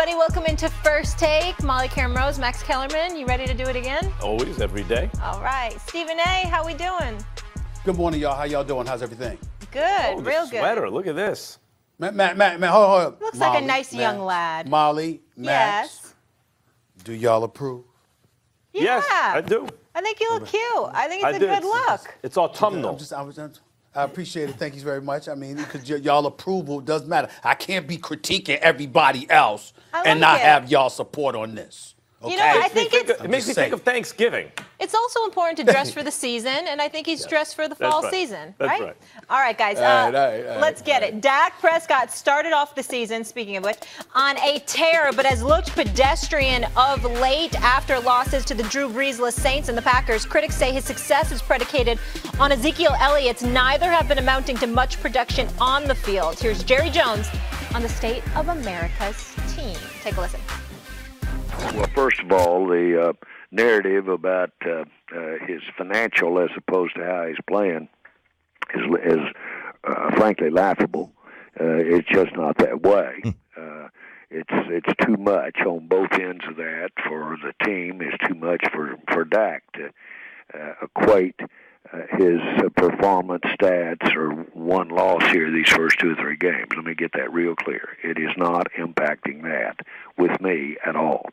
everybody. Welcome into First Take. Molly Karen Rose, Max Kellerman. You ready to do it again? Always, every day. All right. Stephen A., how we doing? Good morning, y'all. How y'all doing? How's everything? Good, Oh, real the good. sweater, look at this. Matt, hold on. Looks like a nice young lad. Molly, Max. Yes. Do y'all approve? Yeah. Yes, I do. I think you look cute. I think it's a good look. It's autumnal. I appreciate it. Thank you very much. I mean, because y'all approval doesn't matter. I can't be critiquing everybody else and not have y'all support on this. Okay? You know, I think it makes me think of Thanksgiving. It's also important to dress for the season, and I think he's dressed for the fall season, That's right. All right, guys, let's get it. Dak Prescott started off the season, speaking of which, on a tear, but has looked pedestrian of late after losses to the Drew Brees-less Saints and the Packers. Critics say his success is predicated on Ezekiel Elliott's. Neither have been amounting to much production on the field. Here's Jerry Jones on the state of America's team. Take a listen. Well, first of all, the narrative about his financial as opposed to how he's playing is frankly laughable. It's just not that way. It's too much on both ends of that for the team. It's too much for Dak to equate his performance stats or one loss here these first 2 or 3 games. Let me get that real clear. It is not impacting that with me at all.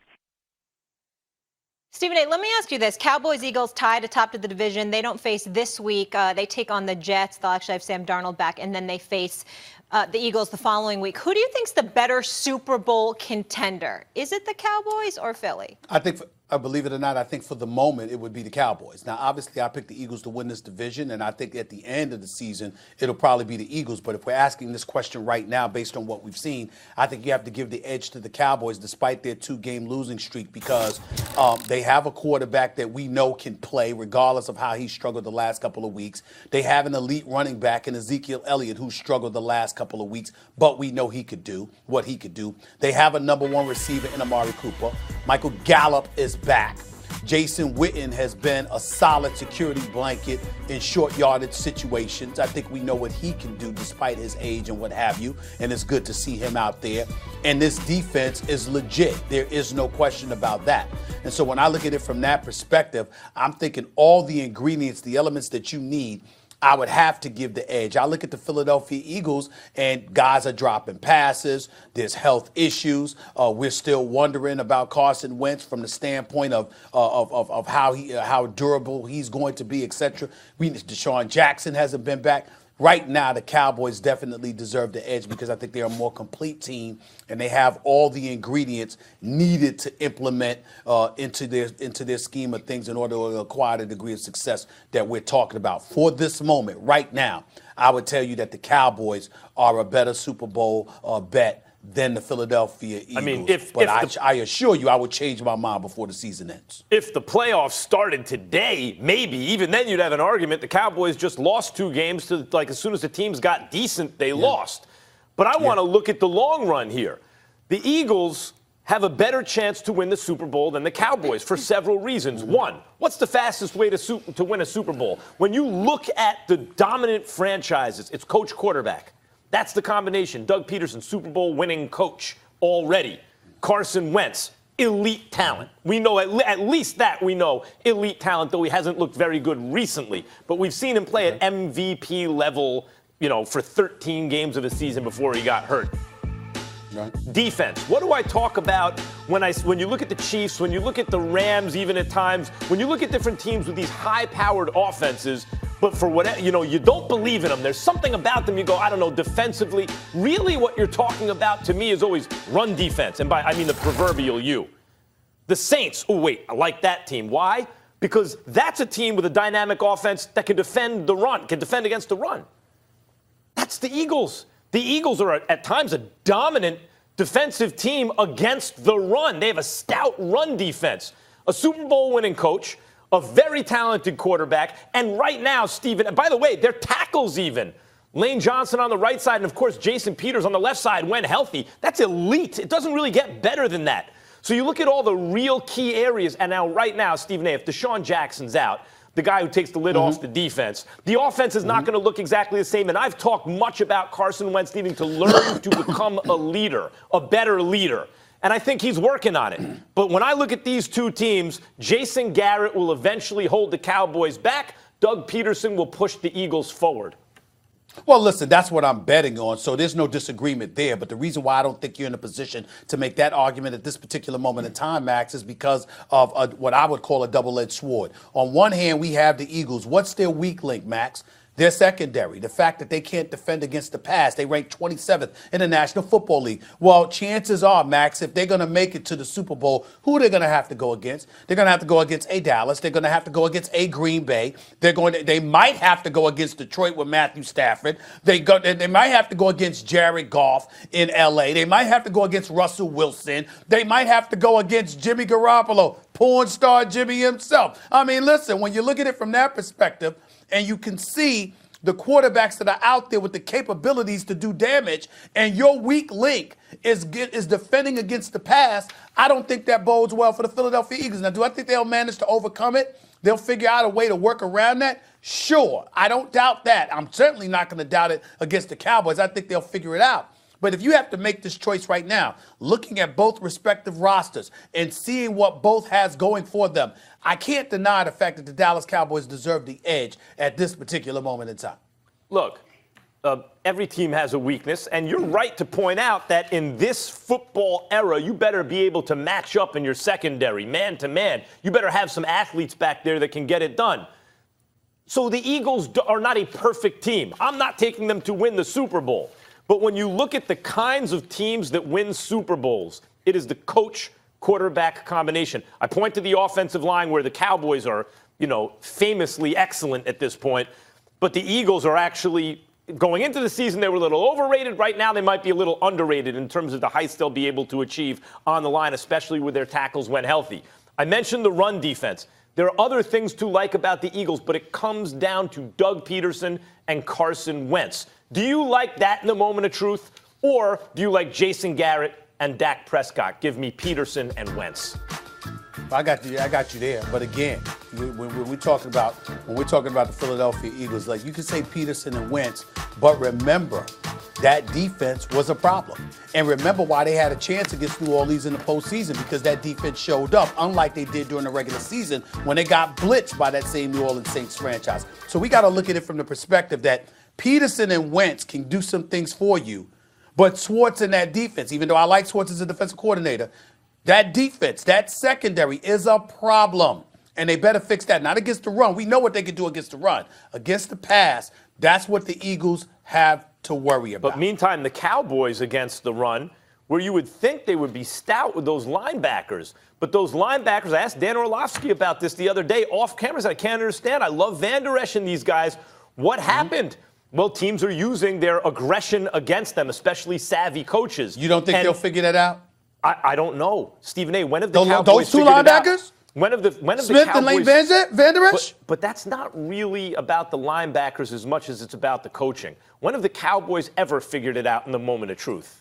Stephen A., let me ask you this. Cowboys, Eagles tied atop the division. They don't face this week. They take on the Jets. They'll actually have Sam Darnold back, and then they face the Eagles the following week. Who do you think's the better Super Bowl contender? Is it the Cowboys or Philly? I think, believe it or not, I think for the moment it would be the Cowboys. Now, obviously, I picked the Eagles to win this division, and I think at the end of the season it'll probably be the Eagles. But if we're asking this question right now based on what we've seen, I think you have to give the edge to the Cowboys despite their 2-game losing streak because they have a quarterback that we know can play regardless of how he struggled the last couple of weeks. They have an elite running back in Ezekiel Elliott who struggled the last couple of weeks, but we know he could do what he could do. They have a number 1 receiver in Amari Cooper. Michael Gallup is back. Jason Witten has been a solid security blanket in short yardage situations. I think we know what he can do despite his age and what have you, and it's good to see him out there. And this defense is legit. There is no question about that. And so when I look at it from that perspective, I'm thinking all the ingredients, the elements that you need, I would have to give the edge. I look at the Philadelphia Eagles, and guys are dropping passes. There's health issues. We're still wondering about Carson Wentz from the standpoint of how durable he's going to be, etc. Deshaun Jackson hasn't been back. Right now, the Cowboys definitely deserve the edge because I think they're a more complete team and they have all the ingredients needed to implement into their scheme of things in order to acquire the degree of success that we're talking about. For this moment, right now, I would tell you that the Cowboys are a better Super Bowl bet than the Philadelphia Eagles. I mean, I assure you I would change my mind before the season ends. If the playoffs started today, maybe, even then you'd have an argument. The Cowboys just lost 2 games to, like, as soon as the teams got decent, they lost. But I want to look at the long run here. The Eagles have a better chance to win the Super Bowl than the Cowboys for several reasons. One, what's the fastest way to win a Super Bowl? When you look at the dominant franchises, it's coach quarterback. That's the combination. Doug Peterson, Super Bowl winning coach already. Carson Wentz, elite talent. We know at least that we know elite talent, though he hasn't looked very good recently. But we've seen him play at MVP level, for 13 games of a season before he got hurt. Right. Defense. What do I talk about when you look at the Chiefs, when you look at the Rams, even at times, when you look at different teams with these high-powered offenses, but for whatever, you don't believe in them. There's something about them you go, I don't know, defensively. Really what you're talking about to me is always run defense. And I mean the proverbial you. The Saints, oh, wait, I like that team. Why? Because that's a team with a dynamic offense that can defend the run, can defend against the run. That's the Eagles. The Eagles are at times a dominant defensive team against the run. They have a stout run defense. A Super Bowl winning coach, a very talented quarterback, and right now, Stephen, and by the way, their tackles even. Lane Johnson on the right side, and of course, Jason Peters on the left side when healthy. That's elite. It doesn't really get better than that. So you look at all the real key areas, and now right now, Stephen A., if Deshaun Jackson's out, the guy who takes the lid off the defense, the offense is not going to look exactly the same. And I've talked much about Carson Wentz needing to learn to become a leader, a better leader. and I think he's working on it. But when I look at these two teams, Jason Garrett will eventually hold the Cowboys back. Doug Peterson will push the Eagles forward. Well, listen, that's what I'm betting on, so there's no disagreement there. But the reason why I don't think you're in a position to make that argument at this particular moment in time, Max, is because of what I would call a double-edged sword. On one hand, we have the Eagles. What's their weak link, Max? Their secondary, the fact that they can't defend against the pass. They rank 27th in the National Football League. Well, chances are, Max, if they're going to make it to the Super Bowl, who are they going to have to go against? They're going to have to go against a Dallas. They're going to have to go against a Green Bay. They might have to go against Detroit with Matthew Stafford. They might have to go against Jared Goff in L.A. They might have to go against Russell Wilson. They might have to go against Jimmy Garoppolo, porn star Jimmy himself. I mean, listen, when you look at it from that perspective, and you can see the quarterbacks that are out there with the capabilities to do damage, and your weak link is defending against the pass, I don't think that bodes well for the Philadelphia Eagles. Now, do I think they'll manage to overcome it? They'll figure out a way to work around that? Sure. I don't doubt that. I'm certainly not going to doubt it against the Cowboys. I think they'll figure it out. But if you have to make this choice right now, looking at both respective rosters and seeing what both has going for them, I can't deny the fact that the Dallas Cowboys deserve the edge at this particular moment in time. Look, every team has a weakness, and you're right to point out that in this football era, you better be able to match up in your secondary, man to man. You better have some athletes back there that can get it done. So the Eagles are not a perfect team. I'm not taking them to win the Super Bowl. But when you look at the kinds of teams that win Super Bowls, it is the coach-quarterback combination. I point to the offensive line where the Cowboys are, famously excellent at this point. But the Eagles are actually, going into the season, they were a little overrated. Right now, they might be a little underrated in terms of the heights they'll be able to achieve on the line, especially with their tackles when healthy. I mentioned the run defense. There are other things to like about the Eagles, but it comes down to Doug Peterson and Carson Wentz. Do you like that in the moment of truth, or do you like Jason Garrett and Dak Prescott? Give me Peterson and Wentz. I got you there. But again, when we're talking about the Philadelphia Eagles, like you can say Peterson and Wentz, but remember that defense was a problem. And remember why they had a chance against New Orleans in the postseason, because that defense showed up, unlike they did during the regular season when they got blitzed by that same New Orleans Saints franchise. So we got to look at it from the perspective that Peterson and Wentz can do some things for you, but Schwartz and that defense, even though I like Schwartz as a defensive coordinator, that defense, that secondary is a problem, and they better fix that. Not against the run. We know what they can do against the run. Against the pass, that's what the Eagles have to worry about. But meantime, the Cowboys against the run, where you would think they would be stout with those linebackers. But those linebackers, I asked Dan Orlovsky about this the other day off cameras. I can't understand. I love Van Der Esch and these guys. What happened? Well, teams are using their aggression against them, especially savvy coaches. You don't think they'll figure that out? I don't know. Stephen A., when have the Cowboys those two linebackers? When have the Smith Cowboys, and Lane Van Der Esch? But that's not really about the linebackers as much as it's about the coaching. When have the Cowboys ever figured it out in the moment of truth?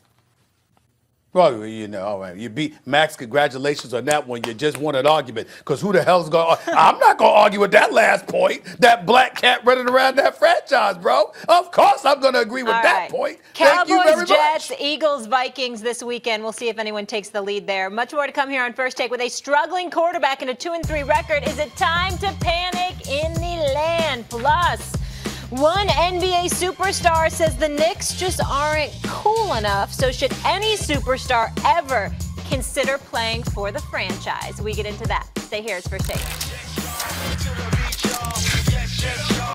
Well, all right. You beat Max. Congratulations on that one. You just won an argument, because who the hell's going to I'm not going to argue with that last point. That black cat running around that franchise, bro. Of course I'm going to agree with that point. Thank you very much. Cowboys, Jets, Eagles, Vikings this weekend. We'll see if anyone takes the lead there. Much more to come here on First Take. With a struggling quarterback and a 2-3 record, is it time to panic in the land? Plus, one NBA superstar says the Knicks just aren't cool enough. So should any superstar ever consider playing for the franchise? We get into that. Stay here. It's First Take.